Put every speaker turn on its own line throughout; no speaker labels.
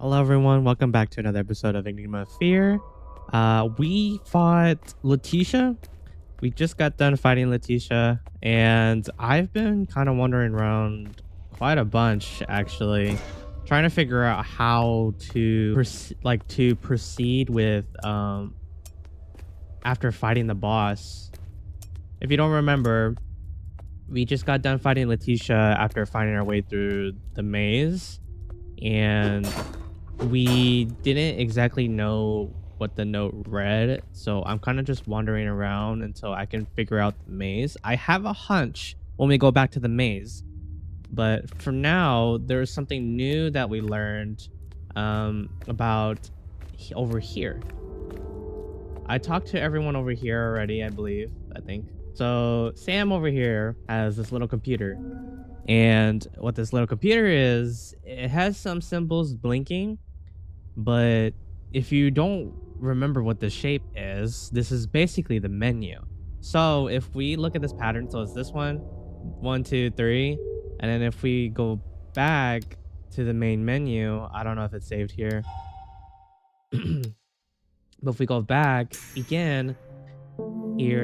Hello everyone, welcome back to another episode of Enigma of Fear. We fought Lethicia. We just got done fighting Lethicia, and I've been kind of wandering around quite a bunch actually, trying to figure out how to proceed with after fighting the boss. If you don't remember, we just got done fighting Lethicia after finding our way through the maze, and we didn't exactly know what the note read, so I'm kind of just wandering around until I can figure out the maze. I have a hunch when we go back to the maze, but for now there's something new that we learned about over here. I talked to everyone over here already, I think. So Sam over here has this little computer, and what this little computer is, it has some symbols blinking. But if you don't remember what the shape is, this is basically the menu. So if we look at this pattern, so it's this one, two, three, and then if we go back to the main menu, I don't know if it's saved here. But if we go back again, here,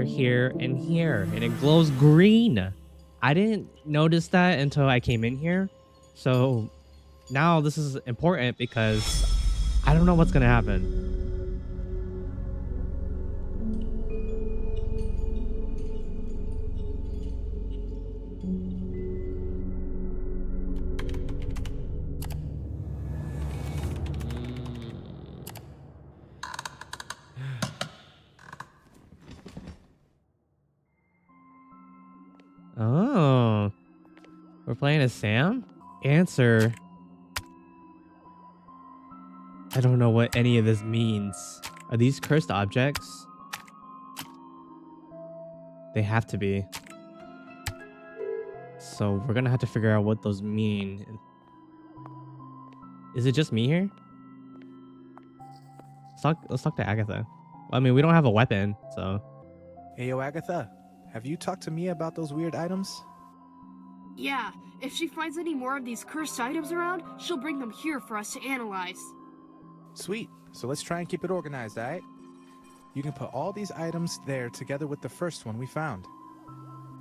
and here, and it glows green. I didn't notice that until I came in here. So now this is important because I don't know what's gonna happen. Oh, we're playing as Sam? Answer. I don't know what any of this means. Are these cursed objects? They have to be. So we're gonna have to figure out what those mean. Is it just me here? Let's talk to Agatha. Well, I mean, we don't have a weapon, so.
Hey, yo, Agatha, have you talked to Mia about those weird items?
Yeah, if she finds any more of these cursed items around, she'll bring them here for us to analyze.
Sweet, so let's try and keep it organized, alright? You can put all these items there together with the first one we found.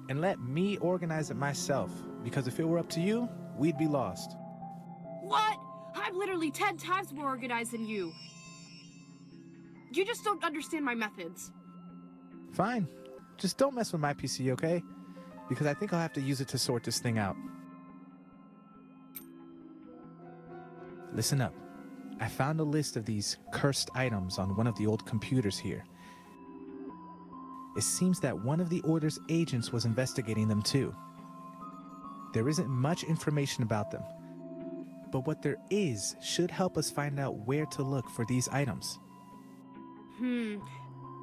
And let me organize it myself, because if it were up to you, we'd be lost.
What? I'm literally 10 times more organized than you. You just don't understand my methods.
Fine, just don't mess with my PC, okay? Because I think I'll have to use it to sort this thing out. Listen up. I found a list of these cursed items on one of the old computers here. It seems that one of the Order's agents was investigating them too. There isn't much information about them, but what there is should help us find out where to look for these items.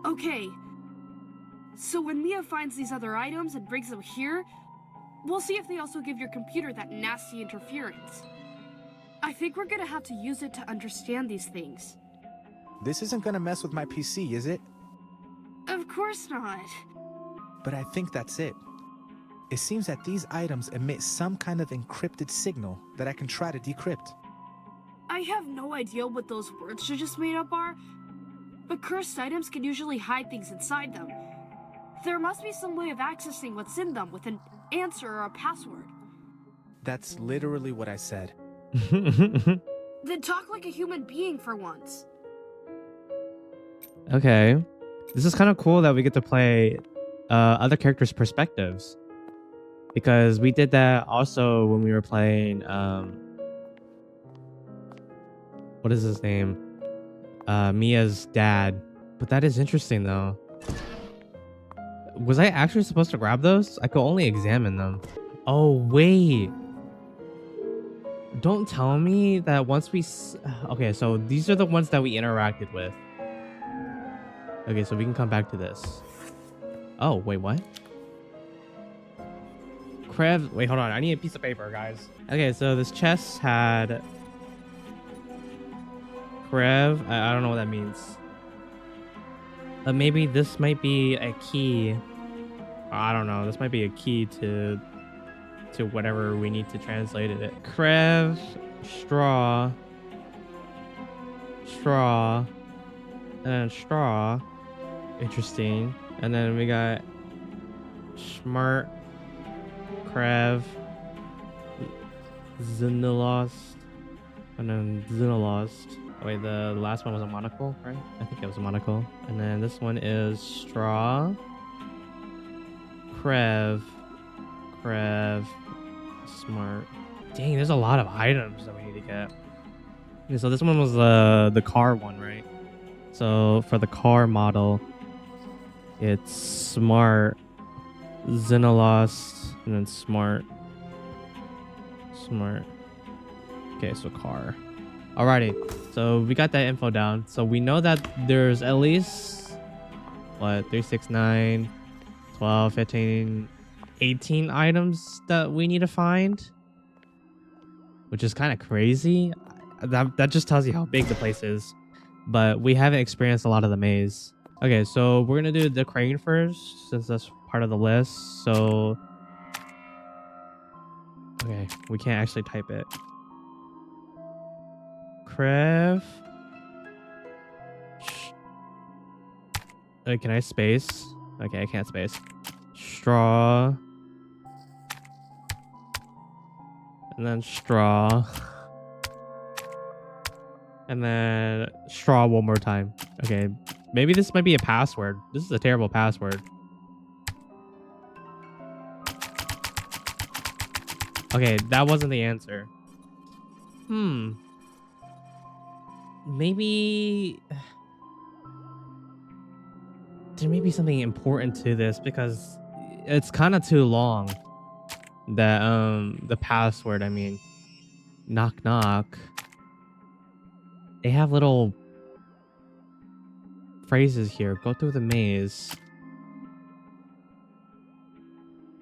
Okay. So when Mia finds these other items and brings them here, we'll see if they also give your computer that nasty interference. I think we're gonna have to use it to understand these things.
This isn't gonna mess with my PC, is it?
Of course not.
But I think that's it. It seems that these items emit some kind of encrypted signal that I can try to decrypt.
I have no idea what those words you just made up are, but cursed items can usually hide things inside them. There must be some way of accessing what's in them with an answer or a password.
That's literally what I said.
Then talk like a human being for once.
Okay. This is kind of cool that we get to play other characters' perspectives. Because we did that also when we were playing what is his name? Mia's dad. But that is interesting though. Was I actually supposed to grab those? I could only examine them. Oh, wait. Don't tell me that once we... Okay, so these are the ones that we interacted with. Okay, so we can come back to this. Oh, wait, what? Krev... Wait, hold on. I need a piece of paper, guys. Okay, so this chest had... Krev... I don't know what that means. Maybe this might be a key. I don't know. This might be a key to whatever we need to translate it. Krev, straw, straw, and then straw. Interesting. And then we got smart, Crev, Xenolost, and then Xenolost. Oh, wait, the last one was a monocle, right? I think it was a monocle. And then this one is straw, Crev, smart. Dang, there's a lot of items that we need to get. Okay, so this one was the car one, right? So for the car model, it's smart, Xenolost, and then smart. Okay, so car. Alrighty, so we got that info down. So we know that there's at least, what, 3, 6, 9, 12, 15, 18 items that we need to find, which is kind of crazy. That just tells you how big the place is, but we haven't experienced a lot of the maze. Okay, so we're gonna do the crane first since that's part of the list. So okay, we can't actually type it. Crev. Can I space? Okay, I can't space. Straw. And then straw. And then straw one more time. Okay, maybe this might be a password. This is a terrible password. Okay, that wasn't the answer. Maybe there may be something important to this because it's kind of too long. That the password, I mean, knock knock. They have little phrases here. Go through the maze.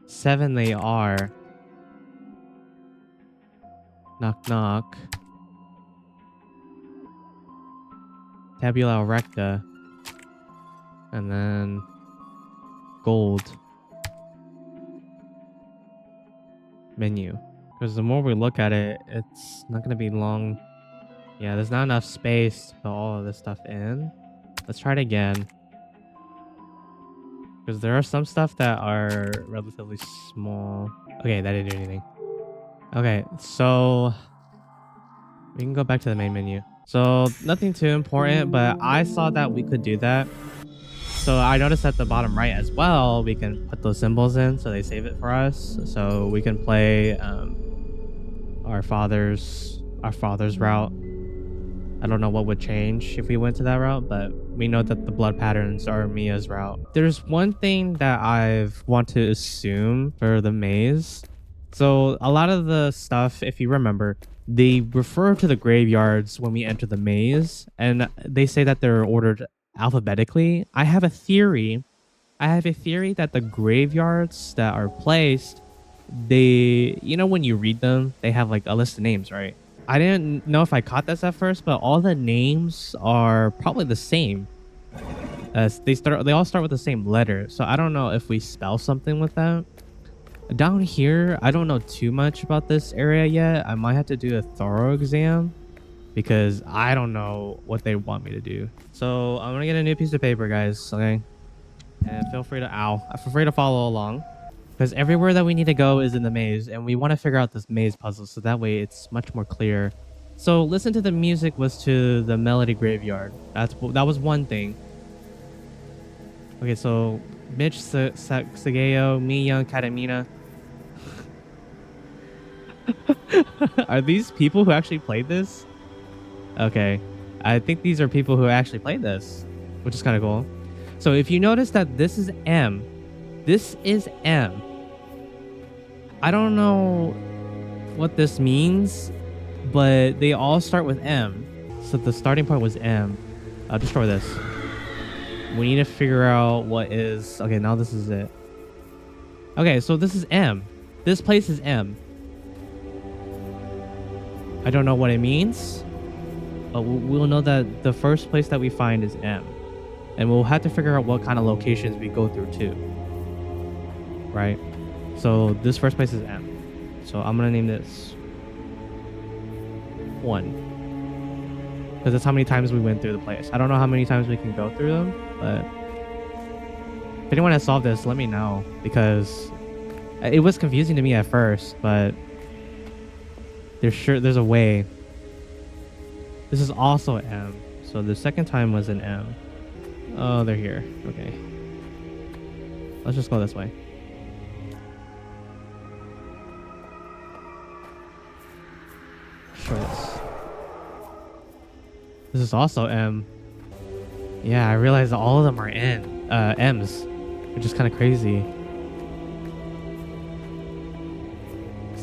7 they are. Knock knock. Tabula recta. And then gold. Menu. Because the more we look at it, it's not going to be long. Yeah, there's not enough space to put all of this stuff in. Let's try it again. Because there are some stuff that are relatively small. Okay, that didn't do anything. Okay, so we can go back to the main menu. So nothing too important, but I saw that we could do that. So I noticed at the bottom right as well, we can put those symbols in so they save it for us. So we can play our father's route. I don't know what would change if we went to that route, but we know that the blood patterns are Mia's route. There's one thing that I've want to assume for the maze. So a lot of the stuff, if you remember, they refer to the graveyards when we enter the maze, and they say that they're ordered alphabetically. I have a theory that the graveyards that are placed, they, you know, when you read them, they have like a list of names, right? I didn't know if I caught this at first, but all the names are probably the same. They all start with the same letter. So I don't know if we spell something with that. Down here, I don't know too much about this area yet. I might have to do a thorough exam because I don't know what they want me to do. So I'm gonna get a new piece of paper, guys. Okay, and feel free to follow along. Because everywhere that we need to go is in the maze, and we want to figure out this maze puzzle, so that way it's much more clear. So listen to the music was to the Melody Graveyard. That was one thing. Okay, so Mitch Sageo, Mi Young Katamina. Are these people who actually played this? Okay, I think these are people who actually played this, which is kind of cool. So if you notice that this is M, this is M. I don't know what this means, but they all start with M. So the starting point was M. I'll destroy this. We need to figure out what is... Okay, now this is it. Okay, so this is M. This place is M. I don't know what it means, but we'll know that the first place that we find is M. And we'll have to figure out what kind of locations we go through too. Right? So this first place is M. So I'm gonna name this 1. Because that's how many times we went through the place. I don't know how many times we can go through them, but if anyone has solved this, let me know. Because it was confusing to me at first, but there's a way. This is also M. So the second time was an M. Oh, they're here. Okay. Let's just go this way. Sure this. This is also M. Yeah, I realized all of them are M's, which is kind of crazy.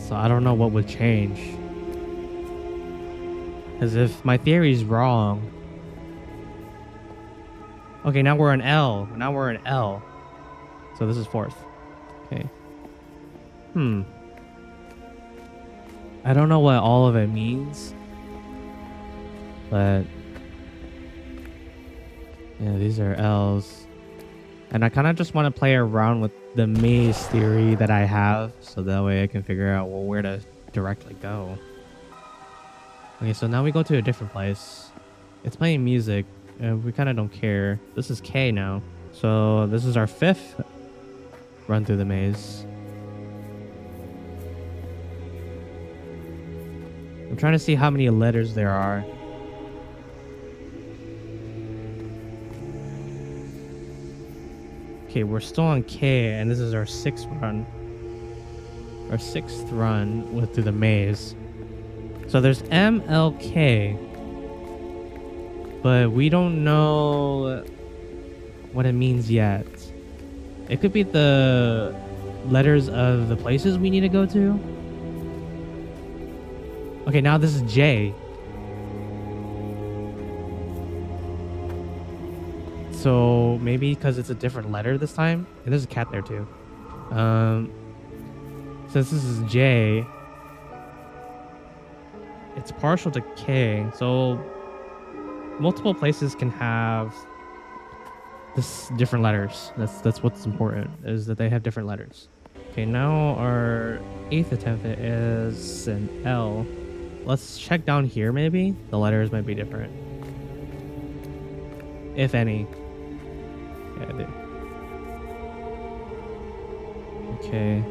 So I don't know what would change. As if my theory is wrong. Okay, now we're an L. Now we're an L. So this is fourth. Okay. I don't know what all of it means. But yeah, these are L's. And I kind of just want to play around with the maze theory that I have. So that way I can figure out, well, where to directly go. Okay, so now we go to a different place. It's playing music. We kind of don't care. This is K now. So this is our fifth run through the maze. I'm trying to see how many letters there are. Okay, we're still on K, and this is our sixth run. Our sixth run through the maze. So there's M, L, K. But we don't know what it means yet. It could be the letters of the places we need to go to. Okay, now this is J. So maybe because it's a different letter this time. And there's a cat there too. Since this is J, it's partial to K. So multiple places can have this different letters. That's what's important, is that they have different letters. Okay, now our eighth attempt is an L. Let's check down here maybe. The letters might be different. If any. Yeah, they... Okay.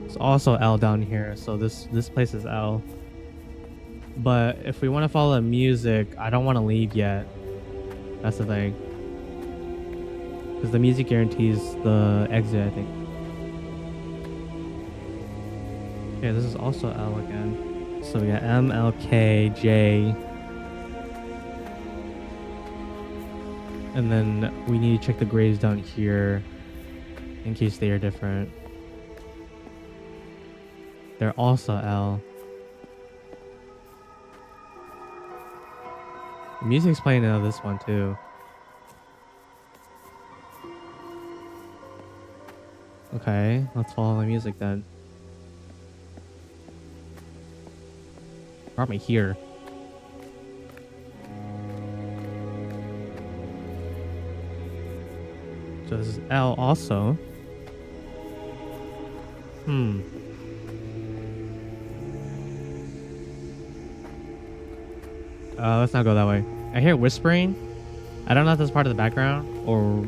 It's also L down here, so this place is L. But if we want to follow the music, I don't want to leave yet. That's the thing. Because the music guarantees the exit, I think. Okay, this is also L again. So we got M, L, K, J. And then we need to check the graves down here in case they are different. They're also L. The music's playing out of this one too. Okay, let's follow the music then. Brought me here. So this is L also. Let's not go that way. I hear whispering. I don't know if that's part of the background or...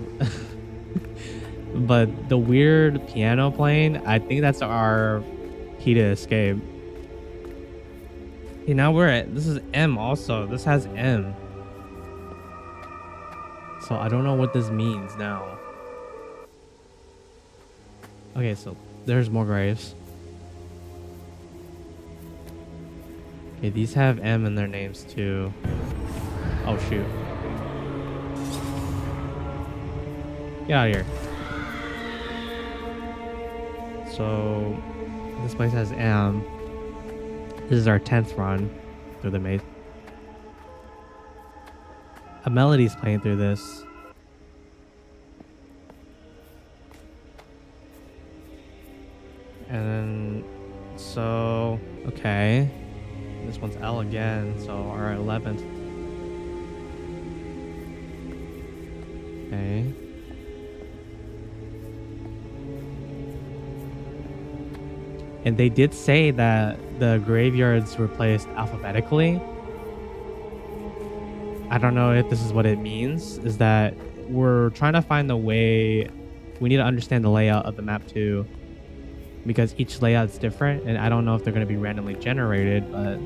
but the weird piano playing, I think that's our key to escape. Okay, now we're at... This is M also. This has M. So I don't know what this means now. Okay, so there's more graves. Okay, these have M in their names too. Oh shoot. Get out of here. So this place has M. This is our 10th run through the maze. A melody's playing through this. And then, so, okay. This one's L again, so our 11th. Okay. And they did say that the graveyards were placed alphabetically. I don't know if this is what it means, is that we're trying to find the way. We need to understand the layout of the map too, because each layout's different, and I don't know if they're going to be randomly generated, but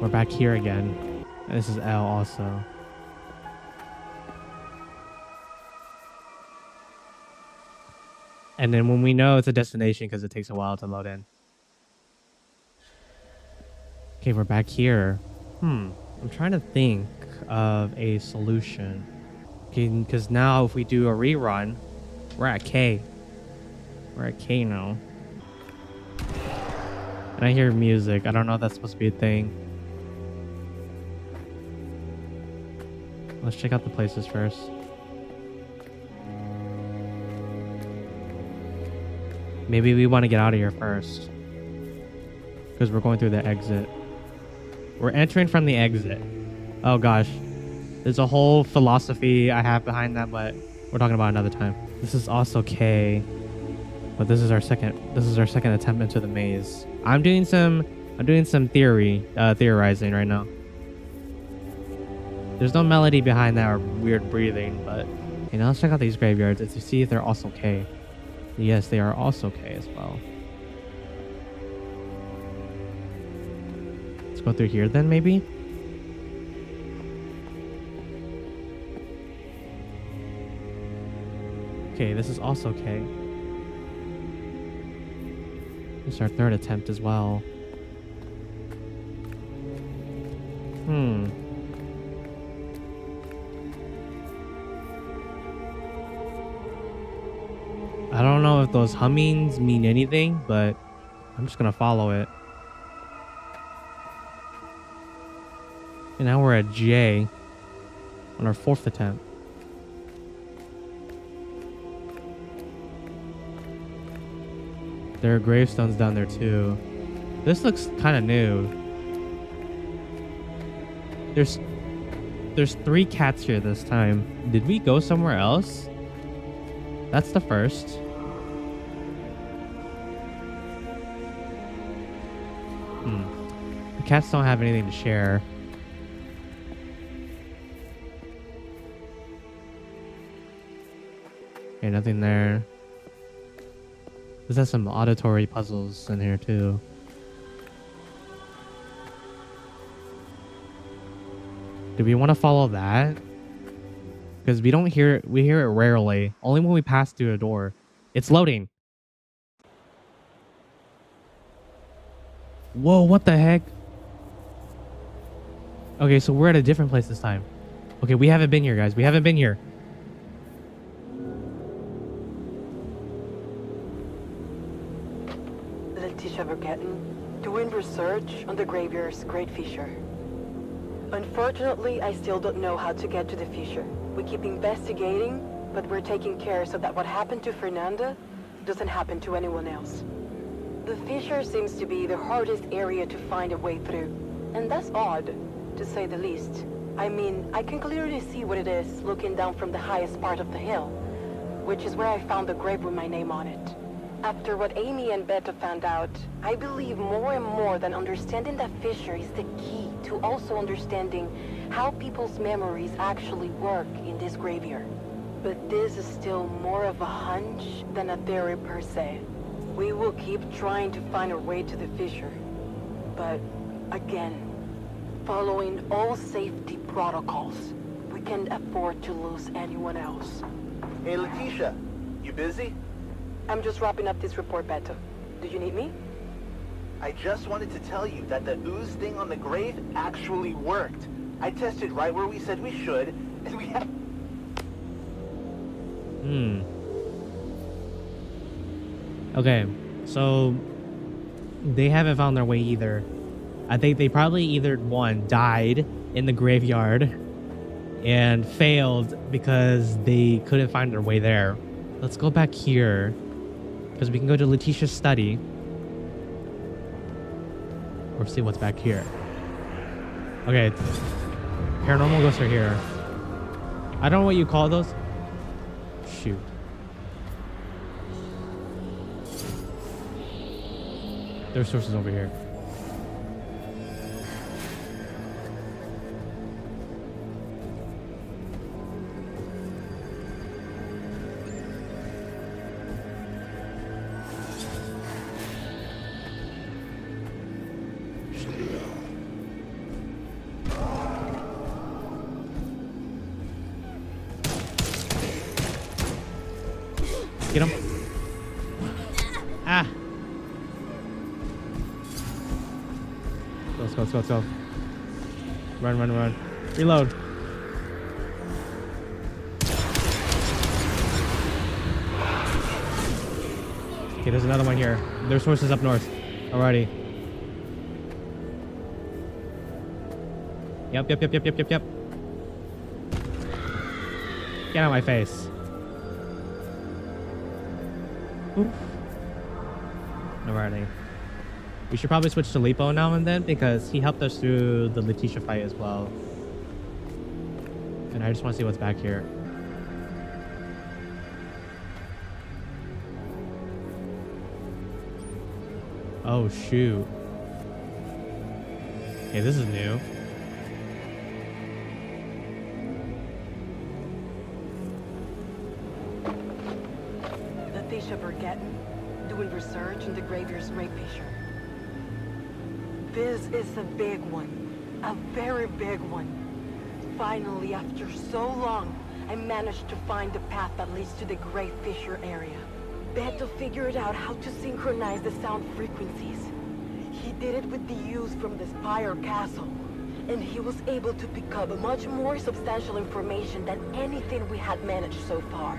we're back here again. And this is L also. And then when we know it's a destination, because it takes a while to load in. Okay, we're back here. I'm trying to think of a solution. Okay, because now if we do a rerun, we're at K. We're at K now. And I hear music. I don't know if that's supposed to be a thing. Let's check out the places first. Maybe we want to get out of here first, because we're going through the exit. We're entering from the exit. Oh gosh. There's a whole philosophy I have behind that, but we're talking about another time. This is also K, but this is our second attempt into the maze. I'm doing some theorizing right now. There's no melody behind that or weird breathing, but now let's check out these graveyards to see if they're also K. Yes, they are also K as well. Let's go through here then, maybe? Okay, this is also K. It's our third attempt as well. I don't know if those hummings mean anything, but I'm just gonna follow it. And now we're at J on our fourth attempt. There are gravestones down there too. This looks kind of new. There's 3 cats here this time. Did we go somewhere else? That's the first. The cats don't have anything to share. Okay, nothing there. This has some auditory puzzles in here too. Do we want to follow that? Because we don't hear it. We hear it rarely. Only when we pass through a door. It's loading. Whoa, what the heck? Okay, so we're at a different place this time. Okay, we haven't been here, guys. We haven't been here.
Lethicia doing research on the graveyard's Great Fissure. Unfortunately, I still don't know how to get to the fissure. We keep investigating, but we're taking care so that what happened to Fernanda doesn't happen to anyone else. The fissure seems to be the hardest area to find a way through, and that's odd, to say the least. I mean, I can clearly see what it is looking down from the highest part of the hill, which is where I found the grave with my name on it. After what Amy and Beta found out, I believe more and more that understanding that fissure is the key to also understanding how people's memories actually work in this graveyard. But this is still more of a hunch than a theory per se. We will keep trying to find our way to the fissure. But, again, following all safety protocols, we can't afford to lose anyone else.
Hey, Lethicia, you busy?
I'm just wrapping up this report, Beta. Do you need me?
I just wanted to tell you that the ooze thing on the grave actually worked. I tested right where we said we should, and we have...
Okay, so they haven't found their way either. I think they probably either one died in the graveyard and failed because they couldn't find their way there. Let's go back here because we can go to Leticia's study or see what's back here. Okay, paranormal ghosts are here. I don't know what you call those. Shoot. There's sources over here. Get him. Ah. Let's go. Run. Reload. Okay, there's another one here. There's horses up north. Alrighty. Yep. Get out of my face. Oof. Alrighty. We should probably switch to Lipo now and then because he helped us through the Lethicia fight as well. And I just want to see what's back here. Oh, shoot. Okay, this is new.
Lethicia Burgetton, doing research in the Graveyard's Grave Fissure. This is a big one. A very big one. Finally, after so long, I managed to find the path that leads to the Grave Fissure area. Beto figured out how to synchronize the sound frequencies. He did it with the use from the Spire Castle, and he was able to pick up much more substantial information than anything we had managed so far.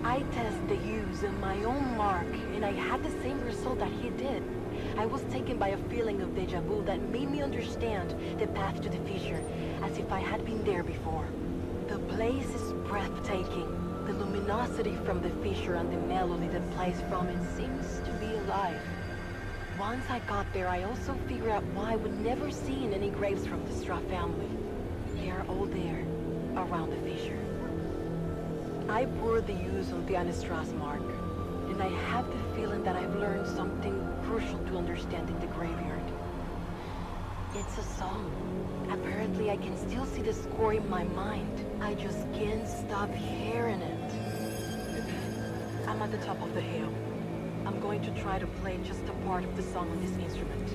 I tested the use on my own mark, and I had the same result that he did. I was taken by a feeling of deja vu that made me understand the path to the fissure, as if I had been there before. The place is breathtaking. The luminosity from the fissure and the melody that plays from it seems to be alive. Once I got there, I also figured out why we'd never seen any graves from the Stra family. They are all there, around the fissure. I poured the use on the Anastra's mark, and I have the feeling that I've learned something crucial to understanding the graveyard. It's a song. Apparently I can still see the score in my mind. I just can't stop hearing it. I'm at the top of the hill. I'm going to try to play just a part of the song on this instrument,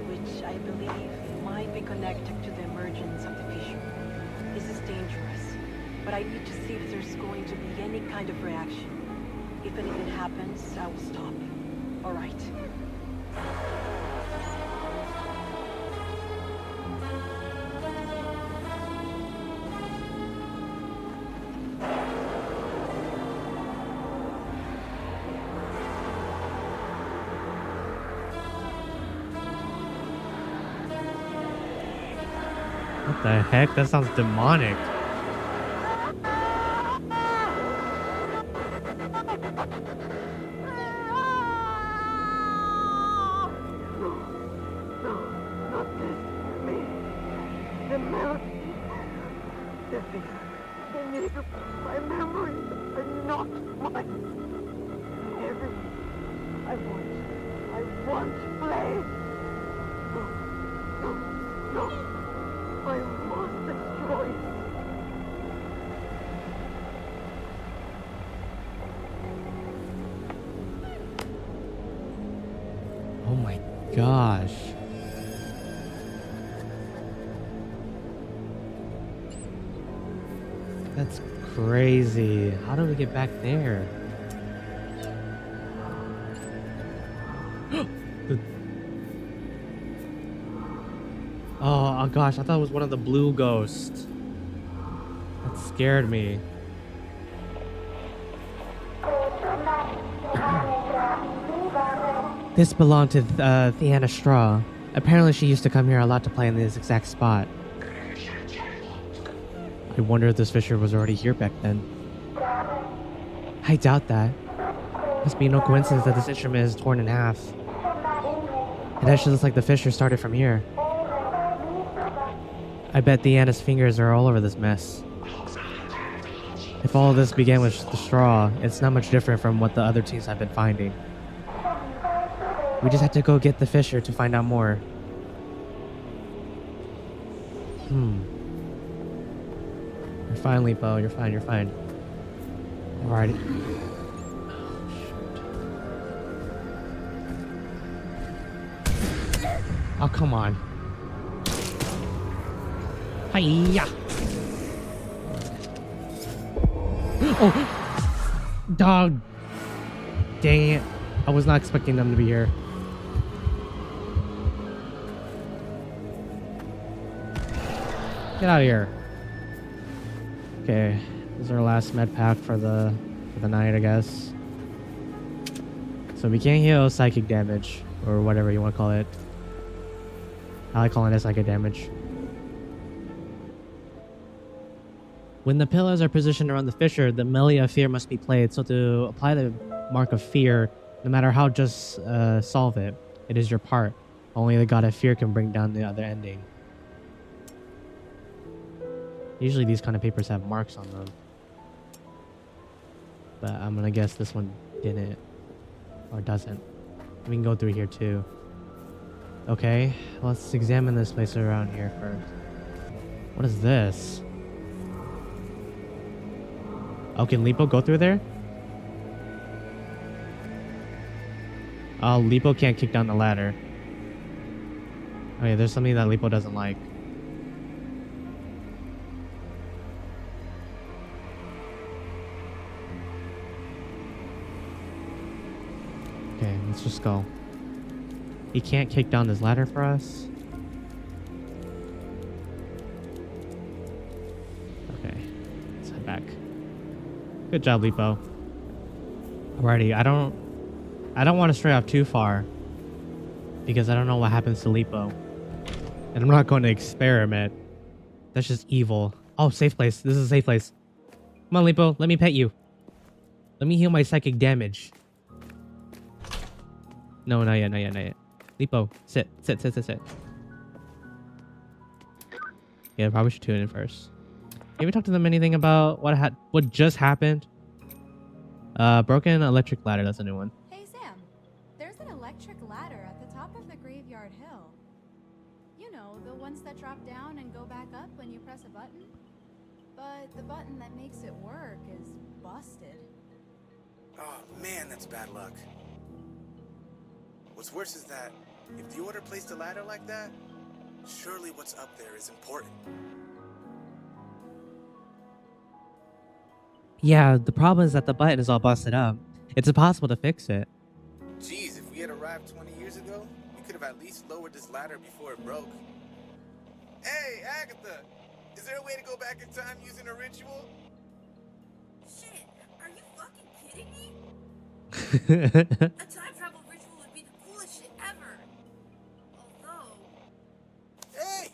which I believe might be connected to the emergence of the fissure. This is dangerous, but I need to see if there's going to be any kind of reaction. If anything happens, I will stop. All right.
What the heck? That sounds demonic.
My memories are not mine. I want flame. No. I must destroy it.
Oh my gosh. That's crazy. How do we get back there? Oh gosh, I thought it was one of the blue ghosts. That scared me. This belonged to Theana Straw. Apparently she used to come here a lot to play in this exact spot. I wonder if this fissure was already here back then. I doubt that. Must be no coincidence that this instrument is torn in half. It actually looks like the fissure started from here. I bet Theana's fingers are all over this mess. If all of this began with the straw, it's not much different from what the other teams have been finding. We just have to go get the fissure to find out more. You're fine, Lipo. You're fine. Alright. Oh, come on. Hiya! Oh! Dog! Dang it. I was not expecting them to be here. Get out of here. Okay, this is our last med pack for the night, I guess. So we can't heal psychic damage, or whatever you want to call it. I like calling it psychic damage. When the pillars are positioned around the fissure, the Enigma of Fear must be played. So to apply the mark of fear, no matter how just solve it, it is your part. Only the god of fear can bring down the other ending. Usually these kind of papers have marks on them. But I'm gonna guess this one didn't. Or doesn't. We can go through here too. Okay, let's examine this place around here first. What is this? Oh, can Lipo go through there? Oh, Lipo can't kick down the ladder. Okay, there's something that Lipo doesn't like. Okay, let's just go. He can't kick down this ladder for us. Okay, let's head back. Good job, Lipo. Alrighty, I don't want to stray off too far because I don't know what happens to Lipo. And I'm not going to experiment. That's just evil. Oh, safe place. This is a safe place. Come on, Lipo. Let me pet you. Let me heal my psychic damage. No, not yet, not yet, not yet. Lipo, sit. Yeah, probably should tune in first. Can we talk to them anything about what just happened? Broken electric ladder. That's a new one.
Hey Sam, there's an electric ladder at the top of the graveyard hill. You know, the ones that drop down and go back up when you press a button? But the button that makes it work is busted.
Oh man, that's bad luck. What's worse is that if the order placed a ladder like that, surely what's up there is important.
Yeah, the problem is that the button is all busted up. It's impossible to fix it.
Jeez, if we had arrived 20 years ago, we could have at least lowered this ladder before it broke. Hey, Agatha! Is there a way to go back in time using a ritual?
Shit, are you fucking kidding me? A time travel ritual would be the coolest shit ever. Although,
Hey!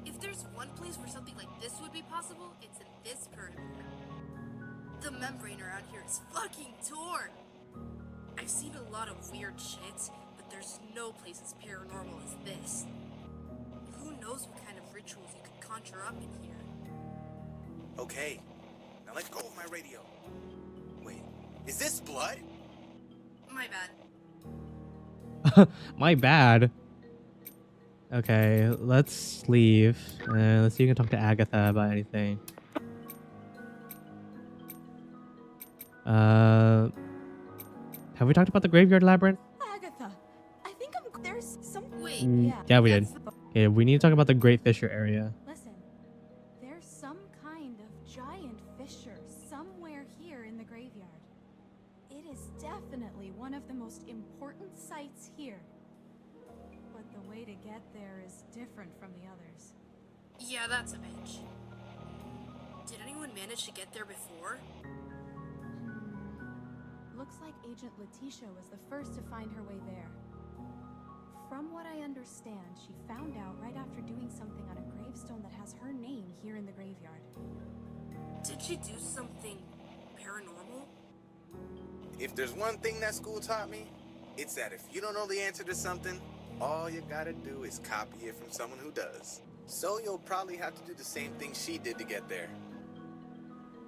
if there's one place where something like this would be possible, it's in this corridor. The membrane around here is fucking torn. I've seen a lot of weird shit, but there's no place as paranormal as this. Who knows what kind of rituals you could conjure up in here?
Okay, now let go of my radio. Wait, is this blood?
My bad.
My bad. Okay, let's leave. Let's see if you can talk to Agatha about anything. Have we talked about the graveyard labyrinth?
Agatha, I think there's some...
Wait,
Yeah, we did.
that's-
Okay, we need to talk about the Great Fissure area.
Listen, there's some kind of giant fissure somewhere here in the graveyard. It is definitely one of the most important sites here. But the way to get there is different from the others.
yeah, that's a bitch. Did anyone manage to get there before?
Looks like Agent Lethicia was the first to find her way there. From what I understand, she found out right after doing something on a gravestone that has her name here in the graveyard.
Did she do something paranormal?
If there's one thing that school taught me, it's that if you don't know the answer to something, all you gotta do is copy it from someone who does. So you'll probably have to do the same thing she did to get there.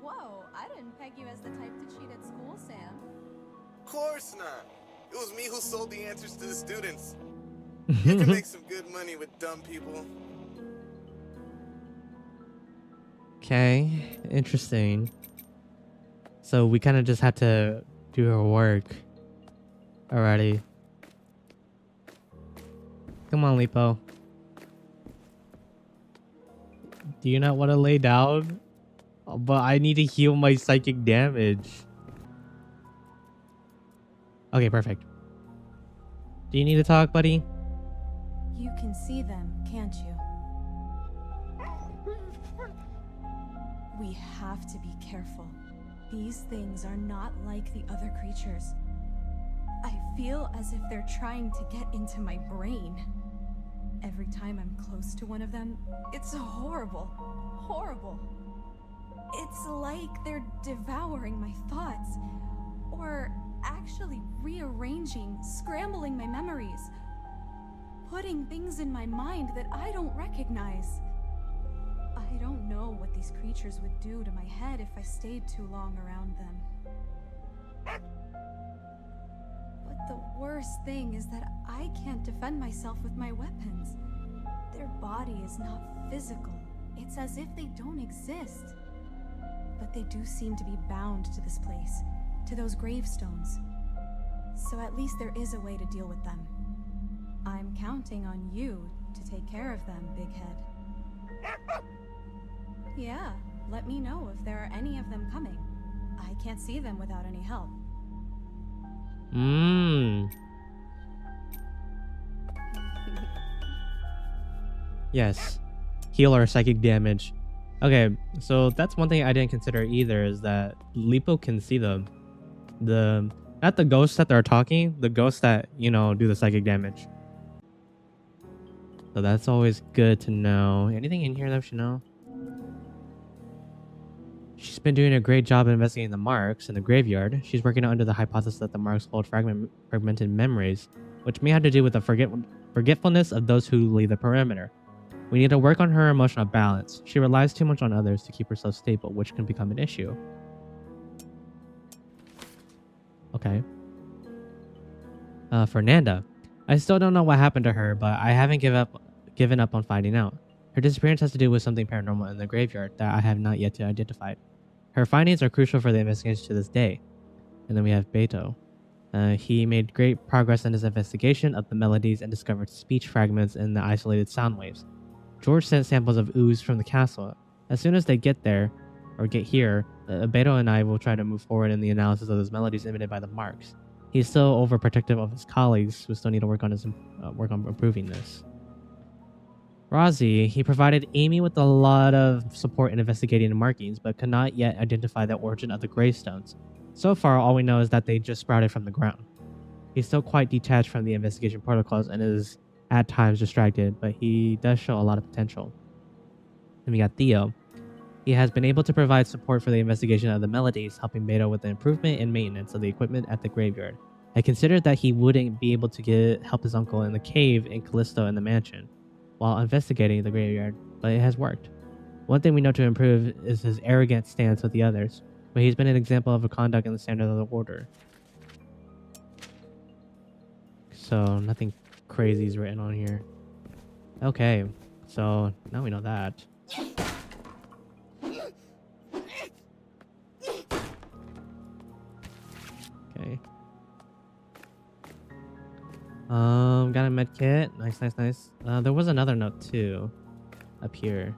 Whoa, I didn't peg you as the type to cheat at school, Sam.
Of course not. It was me who sold the answers to the students. You can make some good money with dumb people.
Okay, interesting. So we kind of just had to do our work. Alrighty. Come on, Lipo. Do you not want to lay down? Oh, but I need to heal my psychic damage. Okay, perfect. Do you need to talk, buddy?
You can see them, can't you? We have to be careful. These things are not like the other creatures. I feel as if they're trying to get into my brain. Every time I'm close to one of them, it's horrible. Horrible. It's like they're devouring my thoughts. Or actually rearranging, scrambling my memories. Putting things in my mind that I don't recognize. I don't know what these creatures would do to my head if I stayed too long around them. But the worst thing is that I can't defend myself with my weapons. Their body is not physical. It's as if they don't exist. But they do seem to be bound to this place, to those gravestones. So at least there is a way to deal with them. I'm counting on you to take care of them, Big Head. Yeah, let me know if there are any of them coming. I can't see them without any help.
Yes. Heal our psychic damage. Okay, so that's one thing I didn't consider either, is that Lipo can see them. Not the ghosts that are talking, the ghosts that, you know, do the psychic damage. So that's always good to know. Anything in here that we should know? She's been doing a great job investigating the marks in the graveyard. She's working under the hypothesis that the marks hold fragmented memories, which may have to do with the forgetfulness of those who leave the perimeter. We need to work on her emotional balance. She relies too much on others to keep herself stable, which can become an issue. Okay. Fernanda. I still don't know what happened to her, but I haven't given up on finding out. Her disappearance has to do with something paranormal in the graveyard that I have not yet identified. Her findings are crucial for the investigation to this day. And then we have Beto. He made great progress in his investigation of the melodies and discovered speech fragments in the isolated sound waves. George sent samples of ooze from the castle. As soon as they get here, Beto and I will try to move forward in the analysis of those melodies emitted by the marks. He's still overprotective of his colleagues who still need to work on improving this. Rozzy, he provided Amy with a lot of support in investigating the markings, but could not yet identify the origin of the gravestones. So far, all we know is that they just sprouted from the ground. He's still quite detached from the investigation protocols and is at times distracted, but he does show a lot of potential. Then we got Theo. He has been able to provide support for the investigation of the melodies, helping Beto with the improvement and maintenance of the equipment at the graveyard. I considered that he wouldn't be able to help his uncle in the cave and Callisto in the mansion while investigating the graveyard, but it has worked. One thing we know to improve is his arrogant stance with the others, but he's been an example of a conduct in the standard of the order. So nothing crazy is written on here. Okay, so now we know that. Okay. Got a med kit. Nice, nice, nice. There was another note too, up here.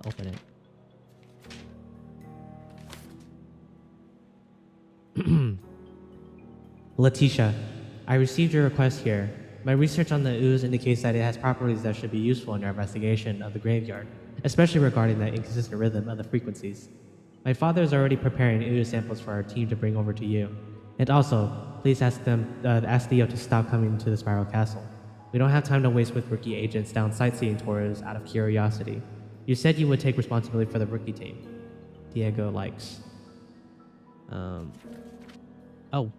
Open it. Lethicia, I received your request here. My research on the ooze indicates that it has properties that should be useful in your investigation of the graveyard, especially regarding the inconsistent rhythm of the frequencies. My father is already preparing ooze samples for our team to bring over to you. And also, please ask Theo to stop coming to the Spiral Castle. We don't have time to waste with rookie agents down sightseeing tours out of curiosity. You said you would take responsibility for the rookie team. Diego likes. Oh.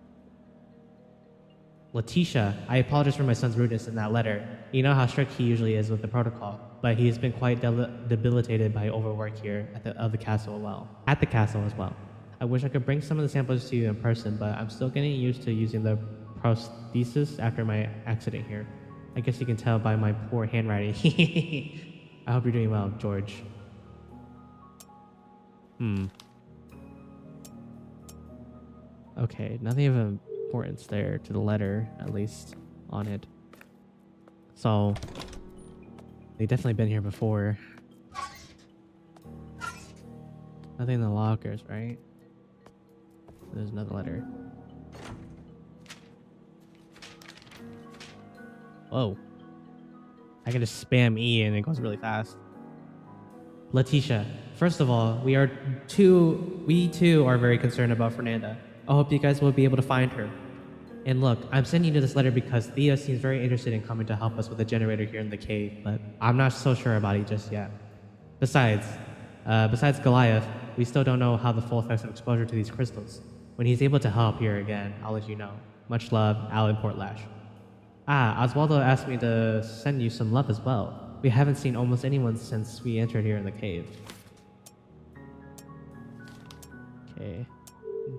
Lethicia, I apologize for my son's rudeness in that letter. You know how strict he usually is with the protocol, but he has been quite debilitated by overwork here at the castle as well. I wish I could bring some of the samples to you in person, but I'm still getting used to using the prosthesis after my accident here. I guess you can tell by my poor handwriting. I hope you're doing well, George. Okay, nothing of importance there to the letter, at least on it. So, they've definitely been here before. Nothing in the lockers, right? There's another letter. Whoa. I can just spam E and it goes really fast. Lethicia, first of all, we too are very concerned about Fernanda. I hope you guys will be able to find her. And look, I'm sending you this letter because Thea seems very interested in coming to help us with the generator here in the cave, but I'm not so sure about it just yet. Besides Goliath, we still don't know how the full effects of exposure to these crystals. When he's able to help here again, I'll let you know. Much love, Alan Portlash. Oswaldo asked me to send you some love as well. We haven't seen almost anyone since we entered here in the cave. Okay.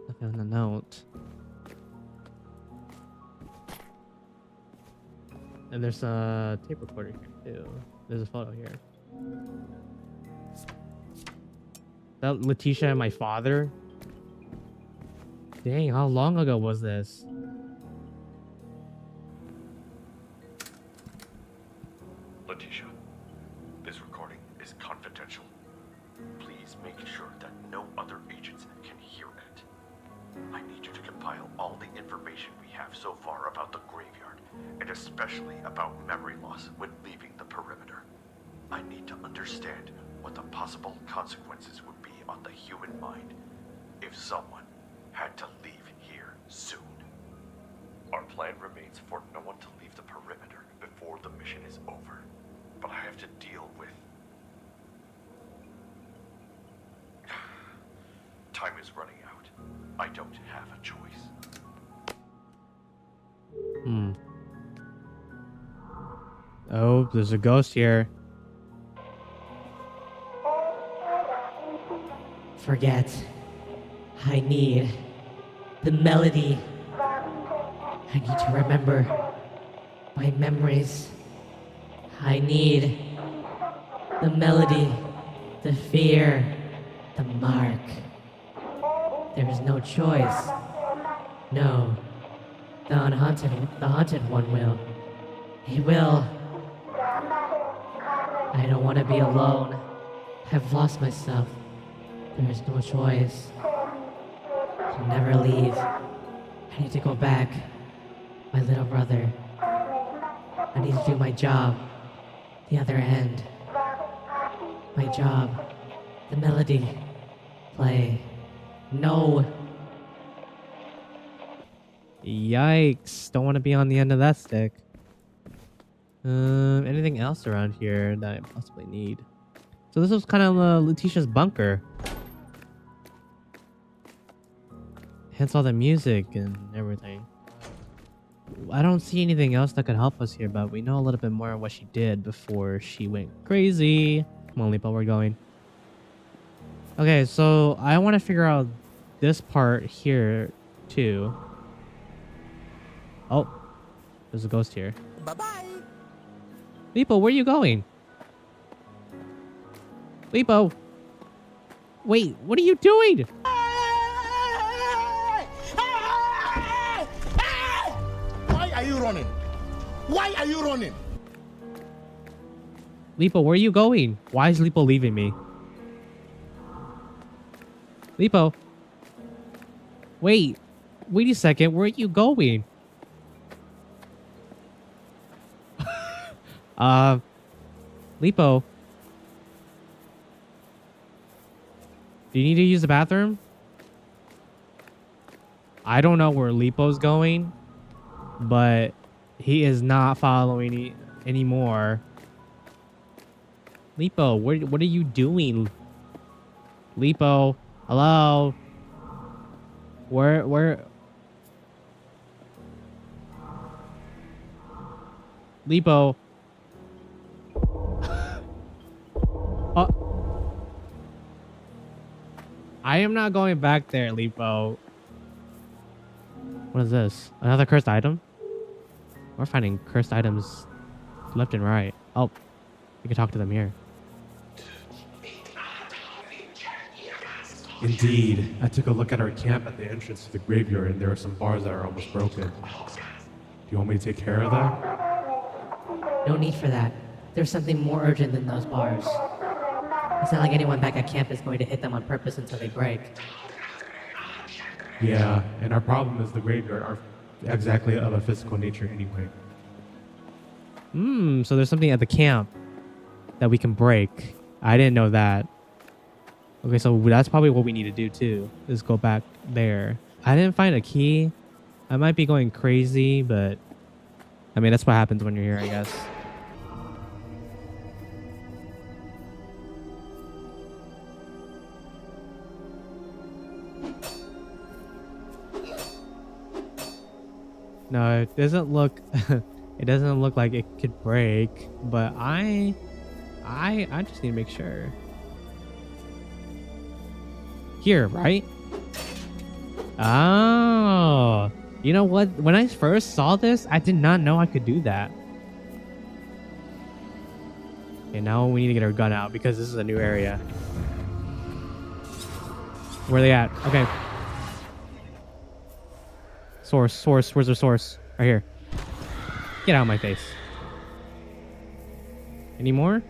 Nothing on the note. And there's a tape recorder here too. There's a photo here. That Lethicia and my father? Dang, how long ago was this?
Lethicia, this recording is confidential. Please make sure that no other agents can hear it. I need you to compile all the information we have so far about the graveyard, and especially about memory loss when leaving the perimeter. I need to understand what the possible consequences would be on the human mind if someone had to leave here soon. Our plan remains for no one to leave the perimeter before the mission is over. But I have to deal with... Time is running out. I don't have a choice.
Oh, there's a ghost here.
Forget. I need the melody. I need to remember my memories. I need the melody, the fear, the mark. There is no choice. No, the haunted one will. He will. I don't want to be alone. I've lost myself. There is no choice. I'll never leave. I need to go back. My little brother. I need to do my job. The other end. My job. The melody. Play. No.
Yikes. Don't want to be on the end of that stick. Anything else around here that I possibly need? So this was kind of Letitia's bunker. Hence all the music and everything. I don't see anything else that could help us here, but we know a little bit more of what she did before she went crazy. Come on, Lipo, we're going. Okay, so I want to figure out this part here, too. Oh, there's a ghost here.
Bye-bye.
Lipo, where are you going? Lipo! Wait, what are you doing?
Why are you running? Why are you running?
Lipo, where are you going? Why is Lipo leaving me? Lipo. Wait a second. Where are you going? Lipo. Do you need to use the bathroom? I don't know where Lipo's going, but he is not following me anymore. Lipo, what are you doing? Lipo, hello? Where? Lipo. I am not going back there, Lipo. What is this? Another cursed item? We're finding cursed items left and right. Oh, we can talk to them here.
Indeed. I took a look at our camp at the entrance to the graveyard, and there are some bars that are almost broken. Do you want me to take care of that?
No need for that. There's something more urgent than those bars. It's not like anyone back at camp is going to hit them on purpose until they break.
Yeah, and our problem is the graveyard are exactly of a physical nature anyway.
So there's something at the camp that we can break. I didn't know that. Okay, so that's probably what we need to do too, is go back there. I didn't find a key. I might be going crazy, but I mean, that's what happens when you're here, I guess. No, it doesn't look it doesn't look like it could break, but I just need to make sure. Here, right? Oh, you know what? When I first saw this, I did not know I could do that. Okay, now we need to get our gun out because this is a new area. Where are they at? Okay. Source. Where's the source? Right here. Get out of my face. Any more?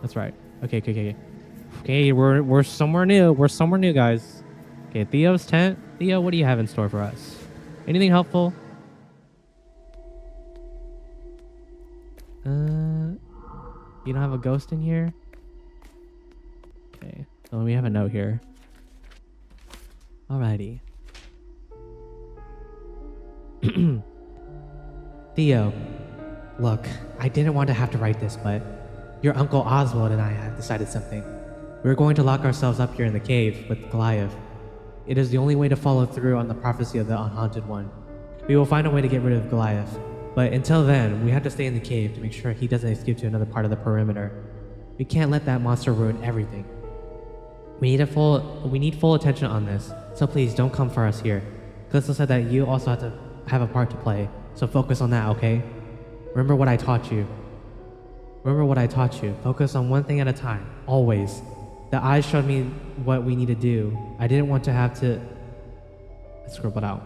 That's right. Okay. Okay, we're somewhere new. We're somewhere new, guys. Okay, Theo's tent. Theo, what do you have in store for us? Anything helpful? You don't have a ghost in here? Okay, so we have a note here. Alrighty. Theo, look, I didn't want to have to write this, but your Uncle Oswald and I have decided something. We're going to lock ourselves up here in the cave with Goliath. It is the only way to follow through on the prophecy of the Unhaunted One. We will find a way to get rid of Goliath, but until then, we have to stay in the cave to make sure he doesn't escape to another part of the perimeter. We can't let that monster ruin everything. We need full attention on this, so please don't come for us here. Callisto said that you also have to have a part to play, so focus on that, okay? Remember what I taught you. Focus on one thing at a time, always. The eyes showed me what we need to do. I didn't want to have to... Let's scribble it out.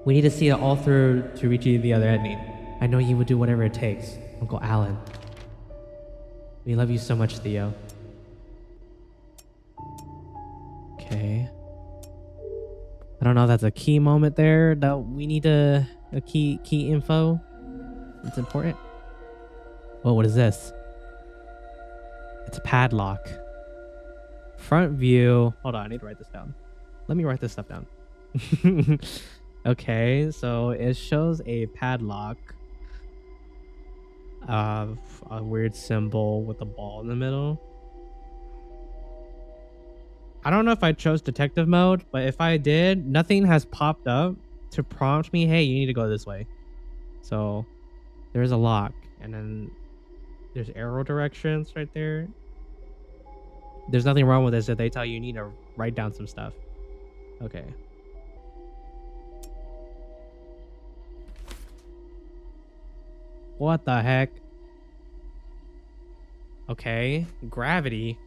We need to see it all through to reach the other ending. I know you would do whatever it takes, Uncle Alan. We love you so much, Theo. Okay. I don't know if that's a key moment there that we need a key info. It's important. Oh, what is this? It's a padlock. Front view. Hold on, I need to write this down. Let me write this stuff down. Okay, so it shows a padlock of a weird symbol with a ball in the middle. I don't know if I chose detective mode, but if I did, nothing has popped up to prompt me, hey, you need to go this way. So there's a lock, and then there's arrow directions right there. There's nothing wrong with this if they tell you need to write down some stuff. Okay. What the heck? Okay, gravity.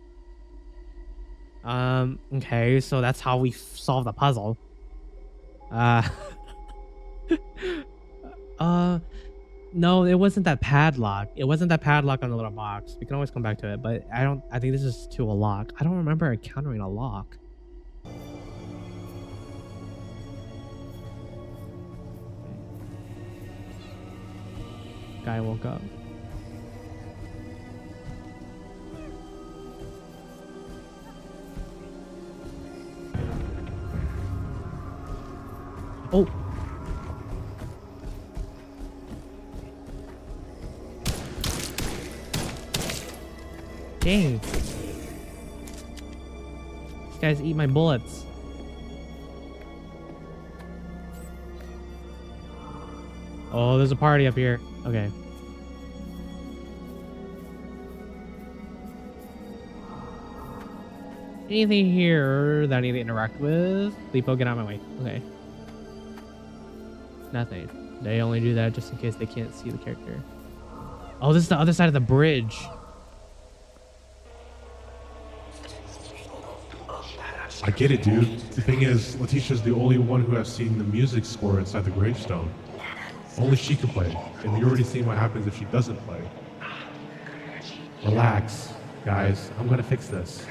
Okay, so that's how we solve the puzzle. No, it wasn't that padlock. It wasn't that padlock on the little box. We can always come back to it, but I think this is to a lock. I don't remember encountering a lock. Guy woke up. Oh. Dang. These guys eat my bullets. Oh, there's a party up here. Okay. Anything here that I need to interact with? Lipo, get out of my way. Okay. Nothing. They only do that just in case they can't see the character. Oh, this is the other side of the bridge.
I get it, dude. The thing is, Leticia's the only one who has seen the music score inside the gravestone. Only she can play, and we already seen what happens if she doesn't play. Relax. guys. I'm gonna fix this.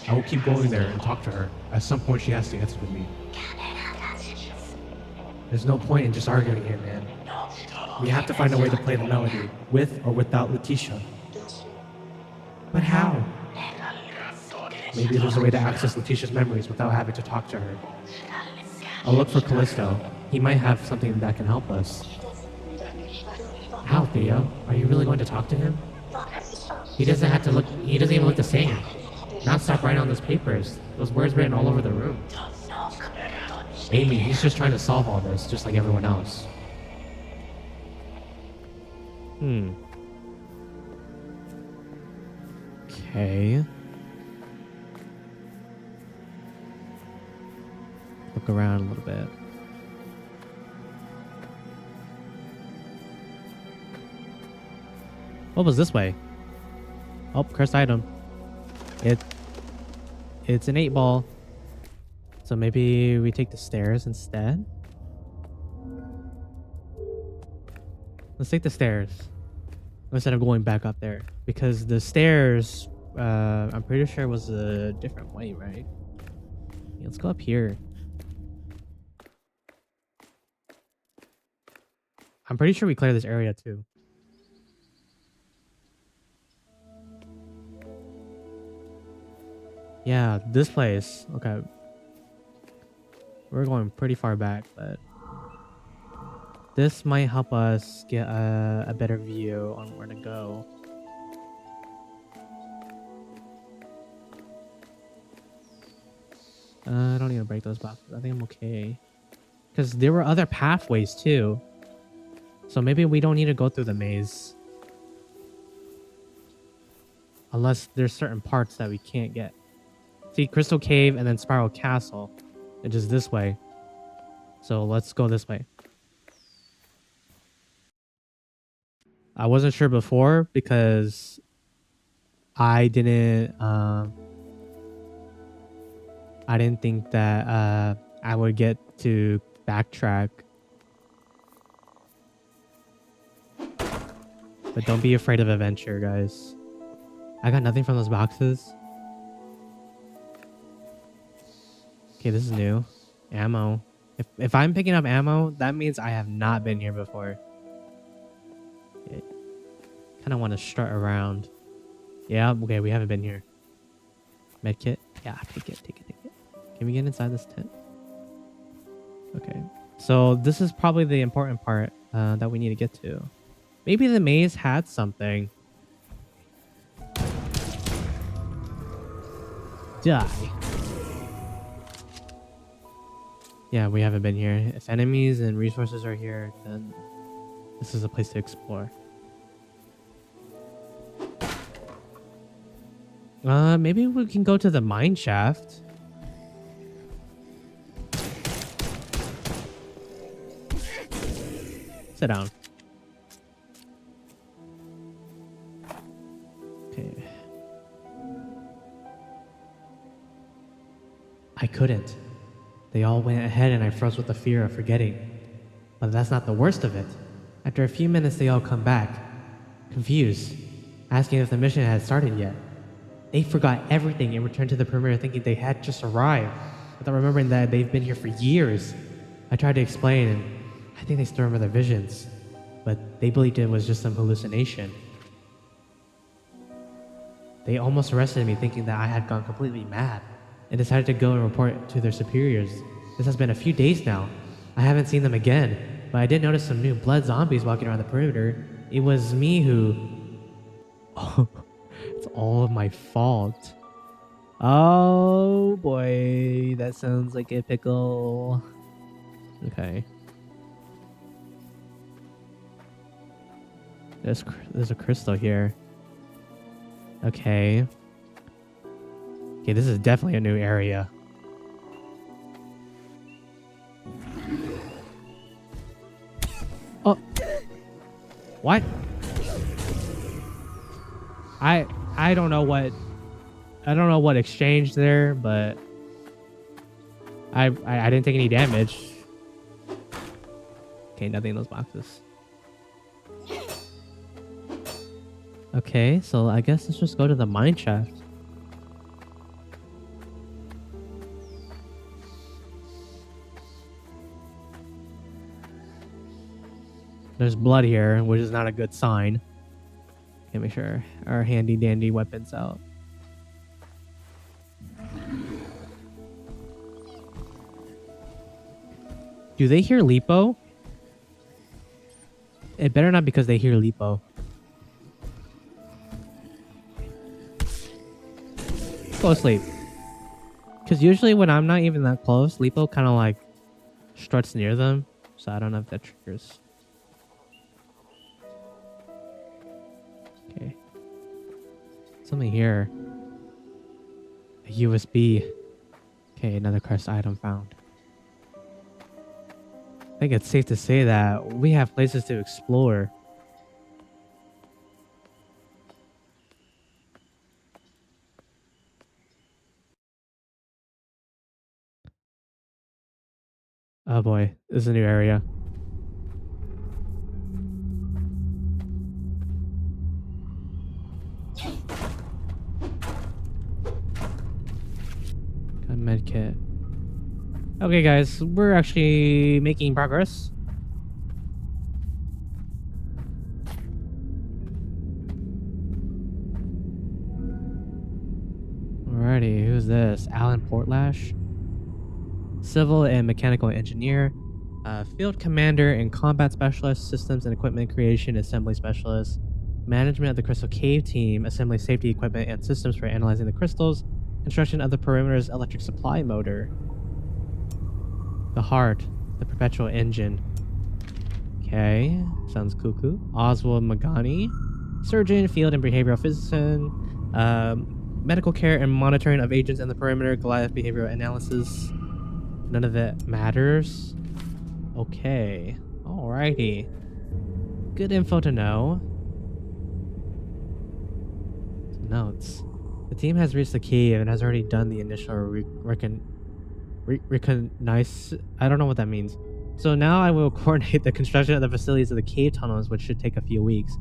I will keep going there and talk to her. At some point, she has to answer to me.
There's no point in just arguing here, man. We have to find a way to play the melody, with or without Lethicia. But how? Maybe there's a way to access Letitia's memories without having to talk to her. I'll look for Callisto. He might have something that can help us. How, Theo? Are you really going to talk to him? He doesn't even look the same. Now stop writing on those papers. Those words written all over the room. Amy, he's just trying to solve all this, just like everyone else.
Okay. Look around a little bit. What was this way? Oh, cursed item. It's an 8-ball. So maybe we take the stairs instead? Let's take the stairs instead of going back up there, because the stairs, I'm pretty sure was a different way, right? Yeah, let's go up here. I'm pretty sure we cleared this area too. Yeah, this place. Okay. We're going pretty far back, but this might help us get a better view on where to go. I don't need to break those boxes. I think I'm okay. Because there were other pathways too. So maybe we don't need to go through the maze. Unless there's certain parts that we can't get. See, Crystal Cave and then Spiral Castle. It's just this way. So let's go this way. I wasn't sure before because I didn't think that I would get to backtrack. But don't be afraid of adventure, guys. I got nothing from those boxes. Okay, this is new. Ammo. If I'm picking up ammo, that means I have not been here before. Kind of want to start around. Yeah, okay, we haven't been here. Medkit? Yeah, take it. Can we get inside this tent? Okay. So this is probably the important part that we need to get to. Maybe the maze had something. Die. Yeah, we haven't been here. If enemies and resources are here, then this is a place to explore. Maybe we can go to the mine shaft. Sit down. Okay. I couldn't. They all went ahead and I froze with the fear of forgetting. But that's not the worst of it. After a few minutes, they all come back, confused, asking if the mission had started yet. They forgot everything and returned to the perimeter thinking they had just arrived, without remembering that they've been here for years. I tried to explain, and I think they still remember their visions, but they believed it was just some hallucination. They almost arrested me thinking that I had gone completely mad, and decided to go and report to their superiors. This has been a few days now. I haven't seen them again, but I did notice some new blood zombies walking around the perimeter. It was me who... Oh, it's all of my fault. Oh boy, that sounds like a pickle. Okay. There's a crystal here. Okay. Okay, this is definitely a new area. Oh. What? I don't know what exchanged there, but I didn't take any damage. Okay, nothing in those boxes. Okay, so I guess let's just go to the mine shaft. There's blood here, which is not a good sign. Okay, make sure our handy dandy weapons out. Do they hear Lipo? It better not because they hear Lipo. Go to sleep. Because usually when I'm not even that close, Lipo kind of like struts near them. So I don't know if that triggers. Okay. Something here. A USB. Okay, another cursed item found. I think it's safe to say that we have places to explore. Oh boy, this is a new area. Got a med kit. Okay guys, we're actually making progress. Alrighty, who's this? Alan Portlash? Civil and mechanical engineer, field commander and combat specialist, systems and equipment creation assembly specialist, management of the crystal cave team, assembly safety equipment and systems for analyzing the crystals, construction of the perimeter's electric supply motor, the heart, the perpetual engine. Okay, sounds cuckoo. Oswald Magani, surgeon, field and behavioral physician, medical care and monitoring of agents in the perimeter, Goliath behavioral analysis. None of it matters. Okay. Alrighty. Good info to know. Notes. The team has reached the cave and has already done the initial recognize. I don't know what that means. So now I will coordinate the construction of the facilities of the cave tunnels, which should take a few weeks.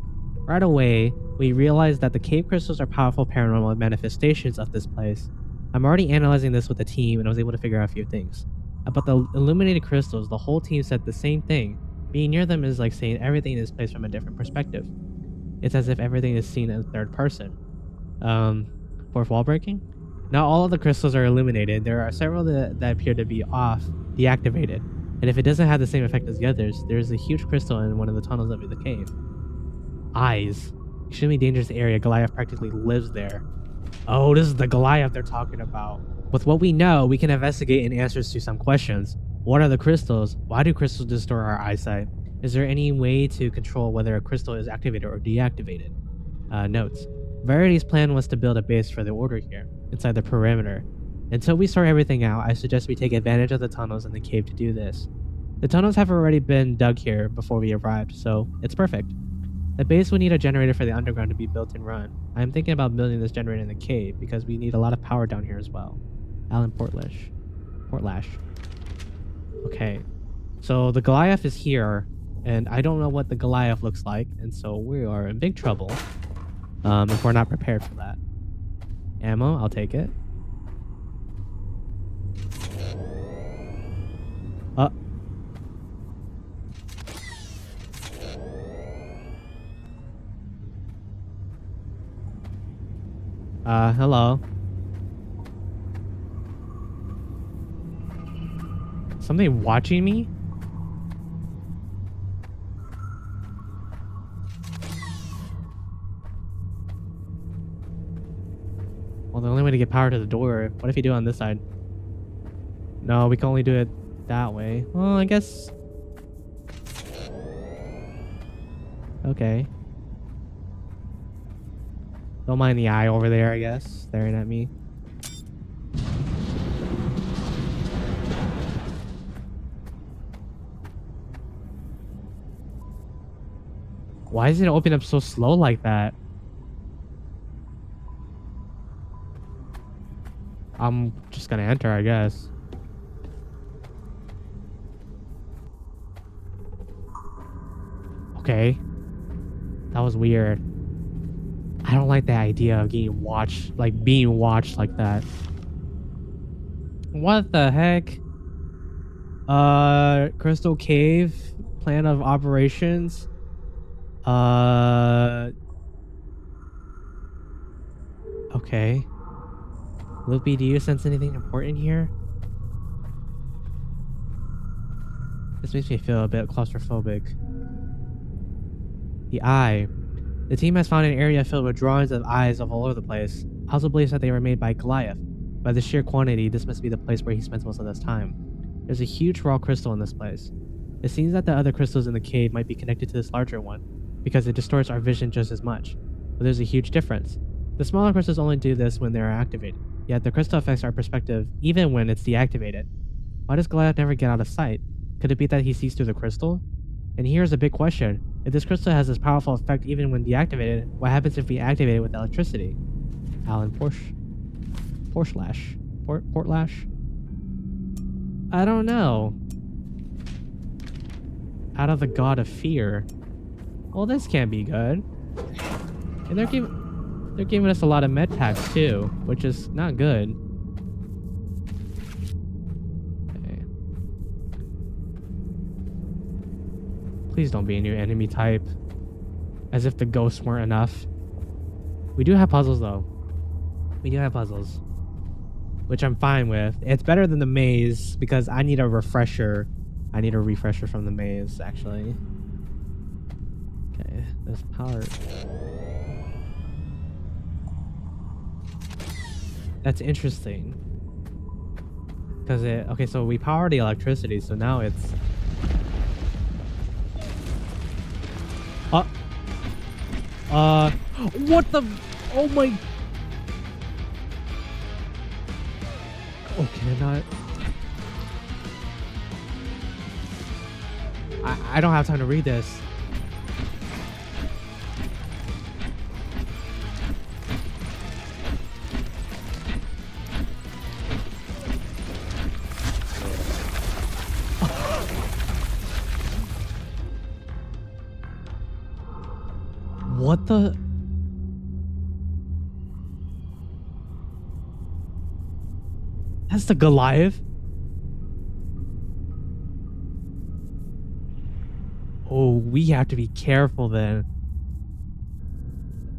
Right away, we realized that the cave crystals are powerful paranormal manifestations of this place. I'm already analyzing this with the team and I was able to figure out a few things. About the illuminated crystals, the whole team said the same thing. Being near them is like seeing everything is placed from a different perspective. It's as if everything is seen in third person. Fourth wall breaking? Not all of the crystals are illuminated. There are several that appear to be off, deactivated. And if it doesn't have the same effect as the others, there is a huge crystal in one of the tunnels of the cave. Eyes. Extremely dangerous area. Goliath practically lives there. Oh, this is the Goliath they're talking about. With what we know, we can investigate and answers to some questions. What are the crystals? Why do crystals distort our eyesight? Is there any way to control whether a crystal is activated or deactivated? Notes. Verity's plan was to build a base for the order here, inside the perimeter. Until we sort everything out, I suggest we take advantage of the tunnels in the cave to do this. The tunnels have already been dug here before we arrived, so it's perfect. The base would need a generator for the underground to be built and run. I am thinking about building this generator in the cave because we need a lot of power down here as well. Alan Portlash. Okay, so the Goliath is here, and I don't know what the Goliath looks like, and so we are in big trouble if we're not prepared for that. Ammo, I'll take it. Hello. Something watching me? Well, the only way to get power to the door. What if you do it on this side? No, we can only do it that way. Well, I guess. Okay. Don't mind the eye over there, I guess, staring at me. Why is it open up so slow like that? I'm just gonna enter, I guess. Okay. That was weird. I don't like the idea of getting watched, like being watched like that. What the heck? Crystal Cave, plan of operations. Okay. Loopy, do you sense anything important here? This makes me feel a bit claustrophobic. The eye. The team has found an area filled with drawings of eyes of all over the place. Also believes that they were made by Goliath. By the sheer quantity, this must be the place where he spends most of his time. There's a huge raw crystal in this place. It seems that the other crystals in the cave might be connected to this larger one, because it distorts our vision just as much. But there's a huge difference. The smaller crystals only do this when they are activated, yet the crystal affects our perspective even when it's deactivated. Why does Goliath never get out of sight? Could it be that he sees through the crystal? And here's a big question. If this crystal has this powerful effect even when deactivated, what happens if we activate it with electricity? Alan Portlash? I don't know. Out of the God of Fear. Well, this can't be good. And they're giving us a lot of med packs too, which is not good. Okay. Please don't be a new enemy type. As if the ghosts weren't enough. We do have puzzles though. We do have puzzles. Which I'm fine with. It's better than the maze because I need a refresher. I need a refresher from the maze, actually. Okay, this part. That's interesting. Because it... Okay, so we powered the electricity, so now it's... What the... Oh my... Oh, can I not... I don't have time to read this. What the... That's the Goliath? Oh, we have to be careful then.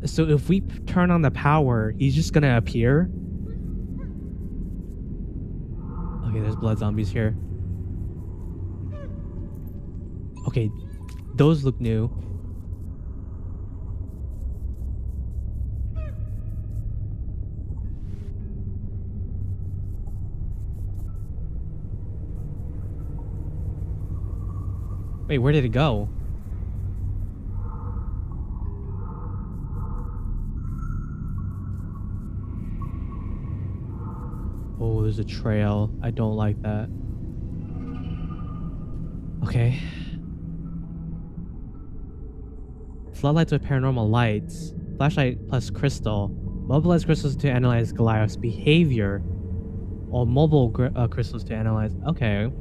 So if we turn on the power, he's just gonna appear? Okay, there's blood zombies here. Okay, those look new. Wait, where did it go? Oh, there's a trail. I don't like that. Okay. Floodlights with paranormal lights. Flashlight plus crystal. Mobilize crystals to analyze Goliath's behavior. Or mobile crystals to analyze... Okay.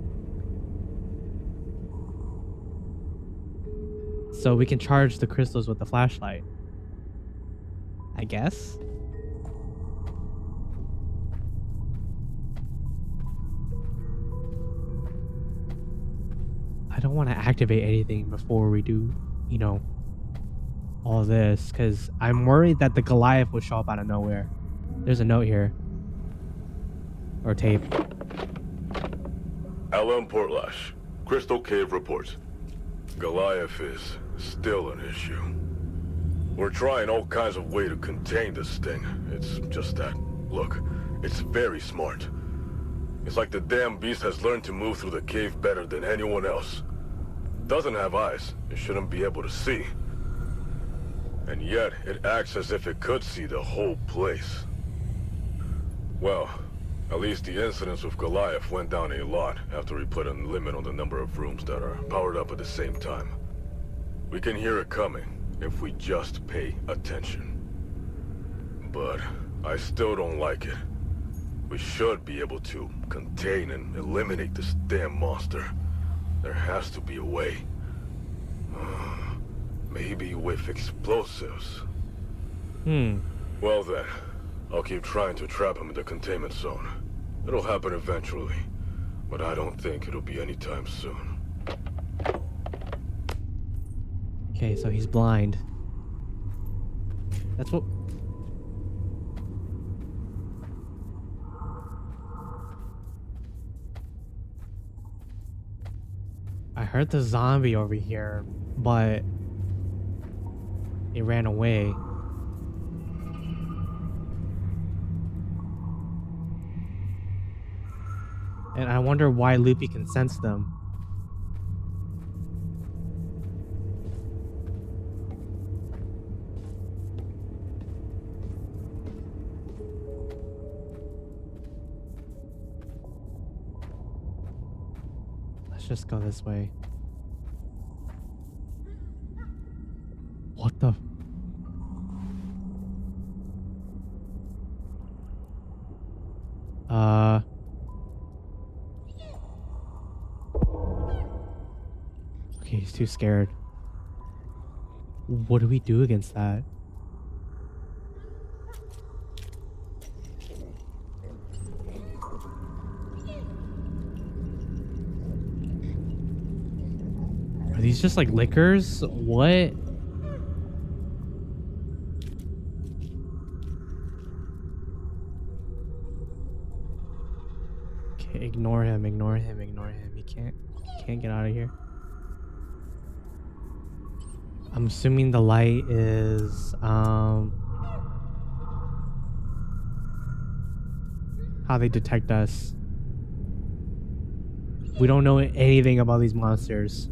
So we can charge the crystals with the flashlight. I guess? I don't want to activate anything before we do, you know, all this. Because I'm worried that the Goliath will show up out of nowhere. There's a note here. Or tape.
Alan Portlash, Crystal Cave reports. Goliath is still an issue. We're trying all kinds of ways to contain this thing. It's just that, look, it's very smart. It's like the damn beast has learned to move through the cave better than anyone else. Doesn't have eyes, it shouldn't be able to see. And yet, it acts as if it could see the whole place. Well, at least the incidents with Goliath went down a lot after we put a limit on the number of rooms that are powered up at the same time. We can hear it coming if we just pay attention. But I still don't like it. We should be able to contain and eliminate this damn monster. There has to be a way. Maybe with explosives. Well then, I'll keep trying to trap him in the containment zone. It'll happen eventually, but I don't think it'll be anytime soon.
Okay, so he's blind. That's what... I heard the zombie over here, but it ran away. And I wonder why Loopy can sense them. Let's just go this way. What the... Okay, he's too scared. What do we do against that? Are these just like liquors? What? Okay, ignore him, ignore him, ignore him. He can't get out of here. I'm assuming the light is how they detect us. We don't know anything about these monsters.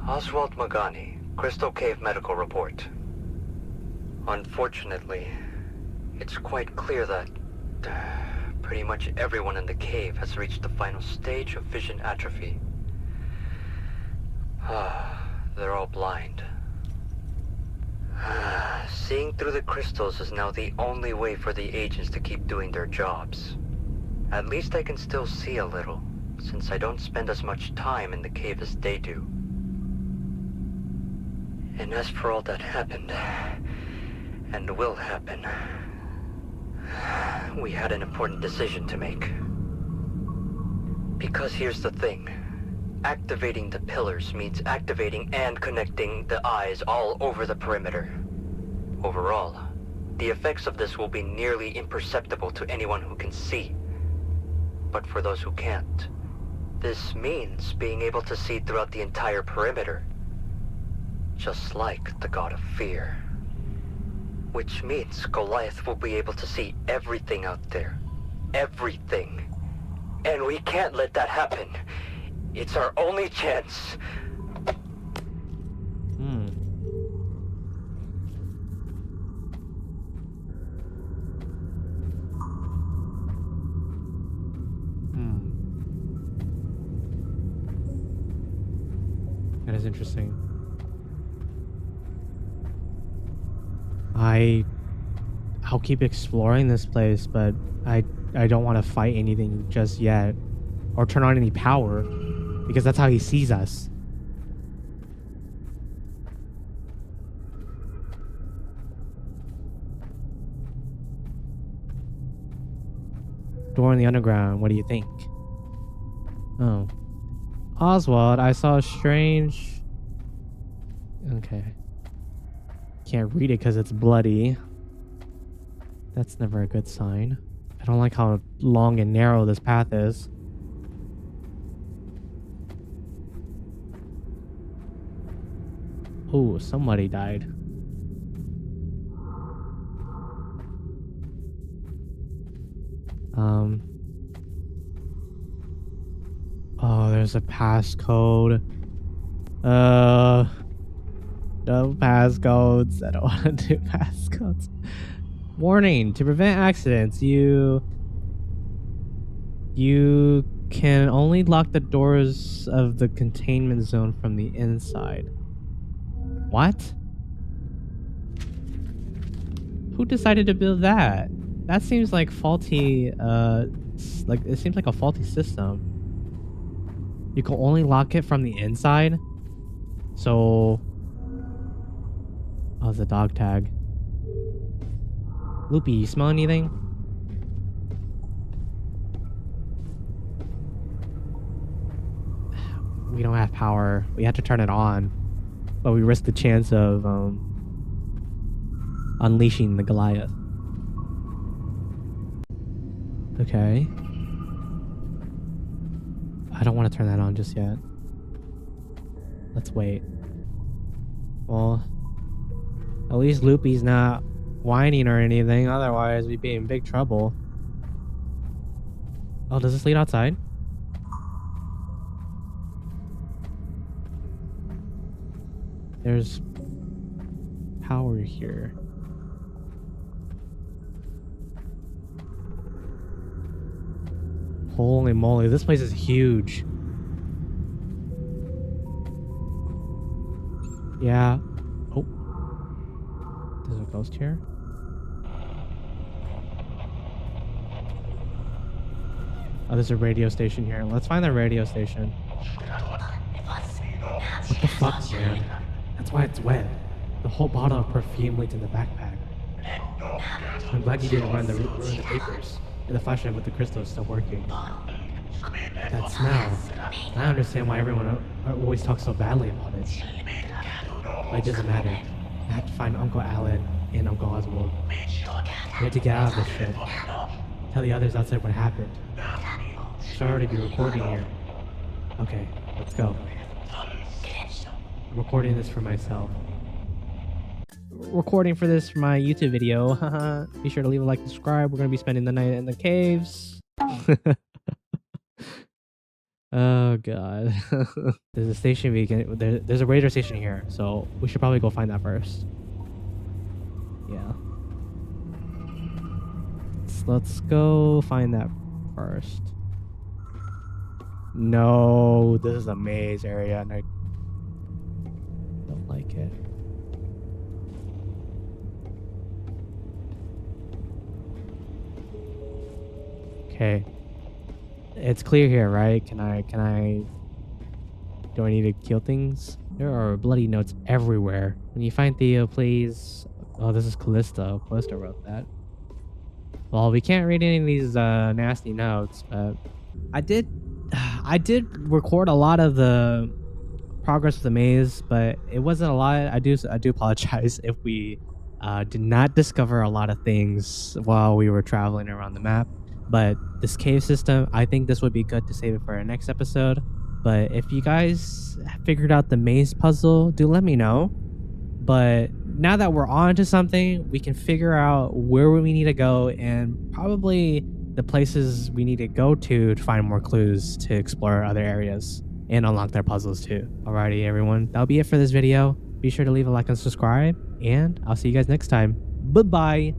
Oswald Magani, Crystal Cave Medical Report. Unfortunately, it's quite clear that pretty much everyone in the cave has reached the final stage of vision atrophy. They're all blind. Seeing through the crystals is now the only way for the agents to keep doing their jobs. At least I can still see a little, since I don't spend as much time in the cave as they do. And as for all that happened, and will happen, we had an important decision to make. Because here's the thing. Activating the pillars means activating and connecting the eyes all over the perimeter. Overall, the effects of this will be nearly imperceptible to anyone who can see. But for those who can't, this means being able to see throughout the entire perimeter. Just like the God of Fear. Which means Goliath will be able to see everything out there. Everything. And we can't let that happen. It's our only chance.
That is interesting. I'll keep exploring this place, but I don't want to fight anything just yet. Or turn on any power. Because that's how he sees us. Door in the underground, what do you think? Oh. Oswald, I saw a strange... Okay. Can't read it because it's bloody. That's never a good sign. I don't like how long and narrow this path is. Oh, somebody died. Oh, there's a passcode. No passcodes. I don't want to do passcodes. Warning, to prevent accidents, you can only lock the doors of the containment zone from the inside. What? Who decided to build that? That seems like faulty, it seems like a faulty system. You can only lock it from the inside? So... Oh, it's a dog tag. Loopy, you smell anything? We don't have power. We had to turn it on. But we risk the chance of unleashing the Goliath. Okay. I don't want to turn that on just yet. Let's wait. Well, at least Loopy's not whining or anything. Otherwise, we'd be in big trouble. Oh, does this lead outside? There's power here. Holy moly, this place is huge. Yeah. Oh. There's a ghost here. Oh, there's a radio station here. Let's find the radio station. What the fuck, man? That's why it's wet. The whole bottle of perfume leaked in the backpack. I'm glad you didn't ruin the papers. And the flashlight with the crystal is still working. That smell. I understand why everyone always talks so badly about it. But it doesn't matter. I have to find Uncle Alan and Uncle Oswald. We have to get out of this shit. Tell the others outside what happened. Should already be recording here. Okay, let's go. I'm recording this for myself. Recording for this for my YouTube video. Be sure to leave a like and subscribe. We're going to be spending the night in the caves. Oh god. There's a station there's a radar station here, so we should probably go find that first. Yeah. Let's go find that first. No, this is a maze area and I don't like it. Okay. It's clear here, right? Do I need to kill things? There are bloody notes everywhere. When you find Theo, please... Oh, this is Callista. Callista wrote that. Well, we can't read any of these nasty notes, but... I did record a lot of the progress of the maze, but it wasn't a lot. I do apologize if we did not discover a lot of things while we were traveling around the map. But this cave system, I think this would be good to save it for our next episode. But if you guys figured out the maze puzzle, do let me know. But now that we're on to something, we can figure out where we need to go and probably the places we need to go to find more clues to explore other areas and unlock their puzzles too. Alrighty, everyone. That'll be it for this video. Be sure to leave a like and subscribe, and I'll see you guys next time. Bye-bye.